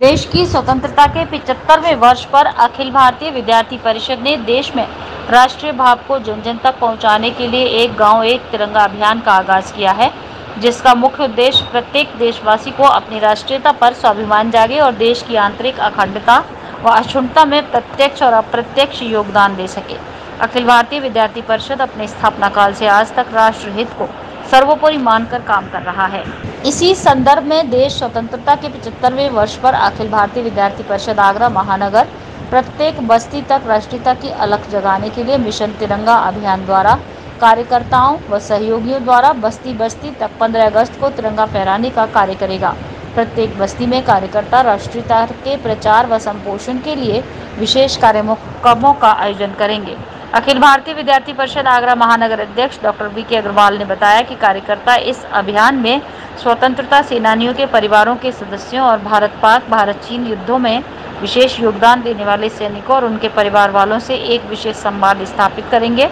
देश की स्वतंत्रता के 75वें वर्ष पर अखिल भारतीय विद्यार्थी परिषद ने देश में राष्ट्रीय भाव को जन जन तक पहुंचाने के लिए एक गांव एक तिरंगा अभियान का आगाज किया है, जिसका मुख्य उद्देश्य प्रत्येक देशवासी को अपनी राष्ट्रीयता पर स्वाभिमान जागे और देश की आंतरिक अखंडता व अक्षुण्णता में प्रत्यक्ष और अप्रत्यक्ष योगदान दे सके। अखिल भारतीय विद्यार्थी परिषद अपने स्थापना काल से आज तक राष्ट्र हित को सर्वोपरि मानकर काम कर रहा है। इसी संदर्भ में देश स्वतंत्रता के 75वें वर्ष पर अखिल भारतीय विद्यार्थी परिषद आगरा महानगर प्रत्येक बस्ती तक राष्ट्रीयता की अलख जगाने के लिए मिशन तिरंगा अभियान द्वारा कार्यकर्ताओं व सहयोगियों द्वारा बस्ती बस्ती तक 15 अगस्त को तिरंगा फहराने का कार्य करेगा। प्रत्येक बस्ती में कार्यकर्ता राष्ट्रीयता के प्रचार व संपोषण के लिए विशेष कार्यक्रमों का आयोजन करेंगे। अखिल भारतीय विद्यार्थी परिषद आगरा महानगर अध्यक्ष डॉक्टर वी.के. अग्रवाल ने बताया कि कार्यकर्ता इस अभियान में स्वतंत्रता सेनानियों के परिवारों के सदस्यों और भारत पाक भारत चीन युद्धों में विशेष योगदान देने वाले सैनिकों और उनके परिवार वालों से एक विशेष संवाद स्थापित करेंगे।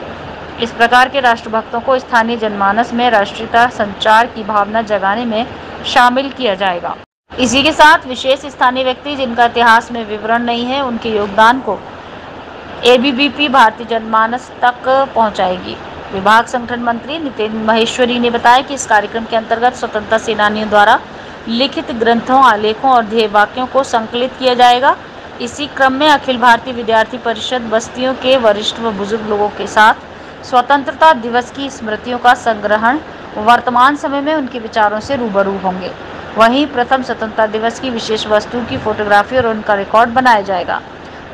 इस प्रकार के राष्ट्रभक्तों को स्थानीय जनमानस में राष्ट्रीयता संचार की भावना जगाने में शामिल किया जाएगा। इसी के साथ विशेष स्थानीय व्यक्ति जिनका इतिहास में विवरण नहीं है, उनके योगदान को एबीवीपी भारतीय जनमानस तक पहुंचाएगी। विभाग संगठन मंत्री नितिन महेश्वरी ने बताया कि इस कार्यक्रम के अंतर्गत स्वतंत्रता सेनानियों द्वारा लिखित ग्रंथों, आलेखों और ध्येय वाक्यों को संकलित किया जाएगा। इसी क्रम में अखिल भारतीय विद्यार्थी परिषद बस्तियों के वरिष्ठ व बुजुर्ग लोगों के साथ स्वतंत्रता दिवस की स्मृतियों का संग्रहण, वर्तमान समय में उनके विचारों से रूबरू होंगे। वहीं प्रथम स्वतंत्रता दिवस की विशेष वस्तु की फोटोग्राफी और उनका रिकॉर्ड बनाया जाएगा।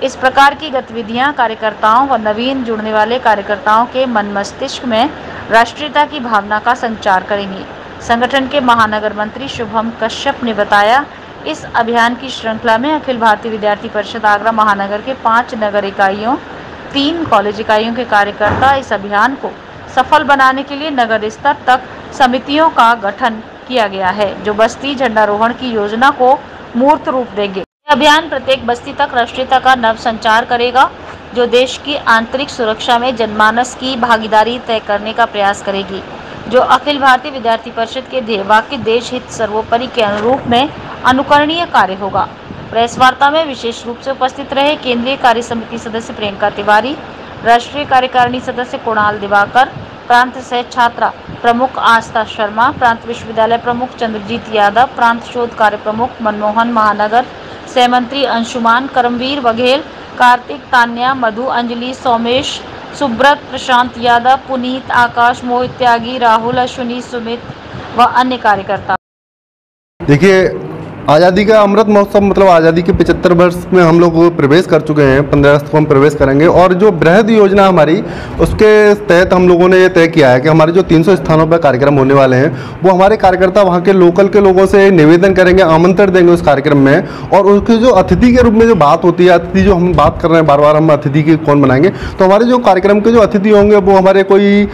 इस प्रकार की गतिविधियां कार्यकर्ताओं व नवीन जुड़ने वाले कार्यकर्ताओं के मन मस्तिष्क में राष्ट्रीयता की भावना का संचार करेंगी। संगठन के महानगर मंत्री शुभम कश्यप ने बताया, इस अभियान की श्रृंखला में अखिल भारतीय विद्यार्थी परिषद आगरा महानगर के 5 नगर इकाइयों, 3 कॉलेज इकाइयों के कार्यकर्ता इस अभियान को सफल बनाने के लिए नगर स्तर तक समितियों का गठन किया गया है, जो बस्ती झंडारोहण की योजना को मूर्त रूप देंगे। अभियान प्रत्येक बस्ती तक राष्ट्रीयता का नव संचार करेगा, जो देश की आंतरिक सुरक्षा में जनमानस की भागीदारी तय करने का प्रयास करेगी, जो अखिल भारतीय विद्यार्थी परिषद के ध्येय वाक्य देश हित सर्वोपरि के अनुरूप में अनुकरणीय कार्य होगा। प्रेस वार्ता में विशेष रूप से उपस्थित रहे केंद्रीय कार्य समिति सदस्य प्रियंका तिवारी, राष्ट्रीय कार्यकारिणी सदस्य कुणाल दिवाकर, प्रांत सह छात्रा प्रमुख आस्था शर्मा, प्रांत विश्वविद्यालय प्रमुख चंद्रजीत यादव, प्रांत शोध कार्य प्रमुख मनमोहन, महानगर सह मंत्री अंशुमान, करमवीर बघेल, कार्तिक, तान्या, मधु, अंजलि, सोमेश, सुब्रत, प्रशांत यादव, पुनीत, आकाश, मोहित त्यागी, राहुल, अश्विनी, सुमित व अन्य कार्यकर्ता। देखिए, आज़ादी का अमृत महोत्सव मतलब आज़ादी के 75 वर्ष में हम लोग प्रवेश कर चुके हैं। 15 अगस्त को हम प्रवेश करेंगे और जो बृहद योजना हमारी, उसके तहत हम लोगों ने ये तय किया है कि हमारे जो 300 स्थानों पर कार्यक्रम होने वाले हैं, वो हमारे कार्यकर्ता वहाँ के लोकल के लोगों से निवेदन करेंगे, आमंत्रण देंगे उस कार्यक्रम में। और उसके जो अतिथि के रूप में जो बात होती है, अतिथि जो हम बात कर रहे हैं बार बार, हम अतिथि की कौन बनाएंगे, तो हमारे जो कार्यक्रम के जो अतिथि होंगे वो हमारे कोई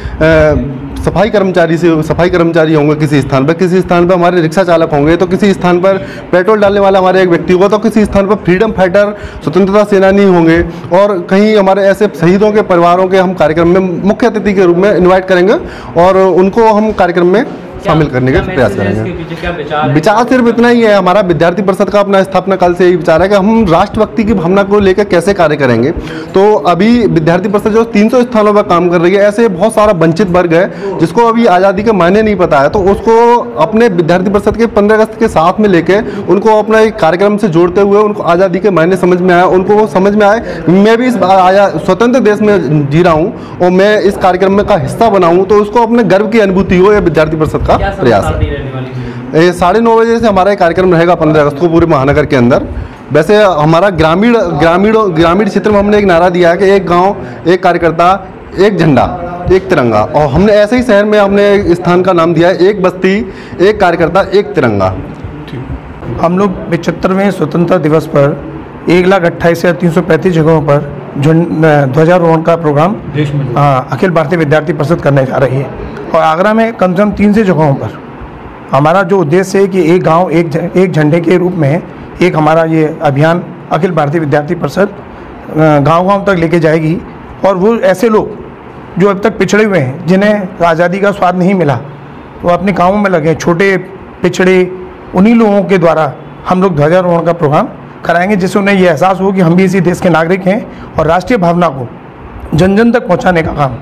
सफाई कर्मचारी होंगे किसी स्थान पर हमारे रिक्शा चालक होंगे, तो किसी स्थान पर पेट्रोल डालने वाला हमारे एक व्यक्ति होगा, तो किसी स्थान पर फ्रीडम फाइटर स्वतंत्रता सेनानी होंगे, और कहीं हमारे ऐसे शहीदों के परिवारों के हम कार्यक्रम में मुख्य अतिथि के रूप में इनवाइट करेंगे और उनको हम कार्यक्रम में शामिल करने का प्रयास करेंगे। विचार सिर्फ इतना ही है, हमारा विद्यार्थी परिषद का अपना स्थापना काल से यही विचार है कि हम राष्ट्रभक्ति की भावना को लेकर कैसे कार्य करेंगे। तो अभी विद्यार्थी परिषद जो 300 स्थानों पर काम कर रही है, ऐसे बहुत सारा वंचित वर्ग है जिसको अभी आज़ादी के मायने नहीं पता है, तो उसको अपने विद्यार्थी परिषद के 15 अगस्त के साथ में लेके उनको अपना एक कार्यक्रम से जोड़ते हुए उनको आज़ादी के मायने समझ में आया, उनको समझ में आए मैं भी इस स्वतंत्र देश में जी रहा हूँ और मैं इस कार्यक्रम का हिस्सा बनाऊँ, तो उसको अपने गर्व की अनुभूति हो, यह विद्यार्थी परिषद का प्रयास है। 9:30 बजे से हमारा कार्यक्रम रहेगा 15 अगस्त को पूरे महानगर के अंदर। वैसे हमारा ग्रामीण क्षेत्र में हमने एक नारा दिया है कि एक गांव एक कार्यकर्ता एक झंडा एक तिरंगा, और हमने ऐसे ही शहर में हमने एक स्थान का नाम दिया है एक बस्ती एक कार्यकर्ता एक तिरंगा। हम लोग 75वें स्वतंत्रता दिवस पर 1,28,335 जगहों पर ध्वजारोहण का प्रोग्राम अखिल भारतीय विद्यार्थी परिषद करने जा रही है, और आगरा में कम से कम 300 जगहों पर हमारा जो उद्देश्य है कि एक गांव एक झंडे के रूप में एक हमारा ये अभियान अखिल भारतीय विद्यार्थी परिषद गांव-गांव तक लेके जाएगी। और वो ऐसे लोग जो अब तक पिछड़े हुए हैं, जिन्हें आज़ादी का स्वाद नहीं मिला, वो अपने कामों में लगे, छोटे पिछड़े, उन्हीं लोगों के द्वारा हम लोग ध्वजारोहण का प्रोग्राम कराएंगे, जिससे उन्हें ये एहसास हो कि हम भी इसी देश के नागरिक हैं और राष्ट्रीय भावना को जन जन तक पहुंचाने का काम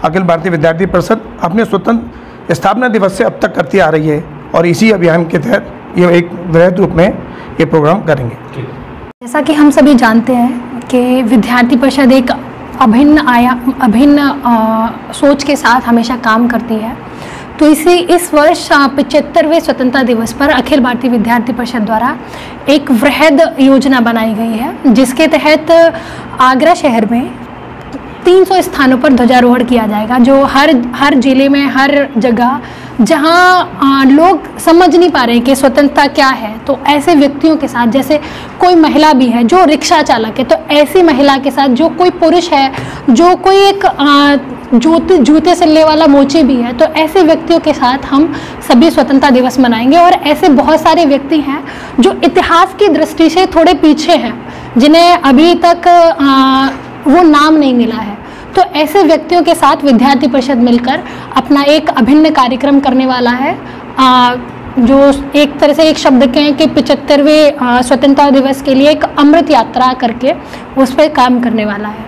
अखिल भारतीय विद्यार्थी परिषद अपने स्वतंत्र स्थापना दिवस से अब तक करती आ रही है और इसी अभियान के तहत ये एक वृहद रूप में ये प्रोग्राम करेंगे। जैसा कि हम सभी जानते हैं कि विद्यार्थी परिषद एक अभिन्न सोच के साथ हमेशा काम करती है, तो इस वर्ष 75वें स्वतंत्रता दिवस पर अखिल भारतीय विद्यार्थी परिषद द्वारा एक वृहद योजना बनाई गई है, जिसके तहत आगरा शहर में 300 स्थानों पर ध्वजारोहण किया जाएगा, जो हर जिले में, हर जगह जहां लोग समझ नहीं पा रहे हैं कि स्वतंत्रता क्या है, तो ऐसे व्यक्तियों के साथ, जैसे कोई महिला भी है जो रिक्शा चालक है, तो ऐसी महिला के साथ, जो कोई पुरुष है, जो कोई एक जूते सिलने वाला मोची भी है, तो ऐसे व्यक्तियों के साथ हम सभी स्वतंत्रता दिवस मनाएंगे। और ऐसे बहुत सारे व्यक्ति हैं जो इतिहास की दृष्टि से थोड़े पीछे हैं, जिन्हें अभी तक वो नाम नहीं मिला है, तो ऐसे व्यक्तियों के साथ विद्यार्थी परिषद मिलकर अपना एक अभिन्न कार्यक्रम करने वाला है, जो एक तरह से एक शब्द कहें कि 75वें स्वतंत्रता दिवस के लिए एक अमृत यात्रा करके उस पर काम करने वाला है।